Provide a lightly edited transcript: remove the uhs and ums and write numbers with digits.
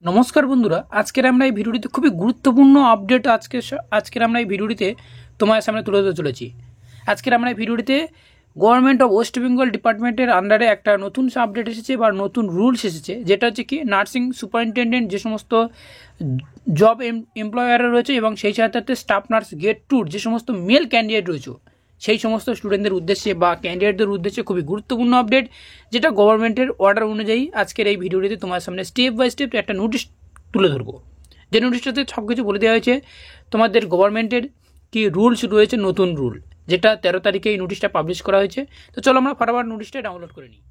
নমস্কার বন্ধুরা, আজকের আমরা এই ভিডিওটিতে খুবই গুরুত্বপূর্ণ আপডেট আজকের আমরা এই ভিডিওটিতে তোমার সামনে তুলে ধরতে চলেছি। আজকের আমরা এই ভিডিওটিতে গভর্নমেন্ট অফ ওয়েস্ট বেঙ্গল ডিপার্টমেন্টের আন্ডারে একটা নতুন আপডেট এসেছে বা নতুন রুলস এসেছে, যেটা হচ্ছে কি নার্সিং সুপারিনটেন্ডেন্ট যে সমস্ত জব এমপ্লয়াররা রয়েছে এবং সেই সাথে স্টাফ নার্স গেট টুর যে সমস্ত মেল ক্যান্ডিডেট রয়েছে সেই সমস্ত স্টুডেন্টদের উদ্দেশ্যে বা ক্যান্ডিডেটদের উদ্দেশ্যে খুবই গুরুত্বপূর্ণ আপডেট, যেটা গভর্নমেন্টের অর্ডার অনুযায়ী আজকের এই ভিডিওটিতে তোমার সামনে স্টেপ বাই স্টেপ একটা নোটিশ তুলে ধরবো। যে নোটিশটাতে সব কিছু বলে দেওয়া হয়েছে, তোমাদের গভর্নমেন্টের কি রুলস রয়েছে, নতুন রুল, যেটা 13 তারিখে এই নোটিশটা পাবলিশ করা হয়েছে। তো চলো আমরা ফটাফট নোটিশটা ডাউনলোড করে নিই।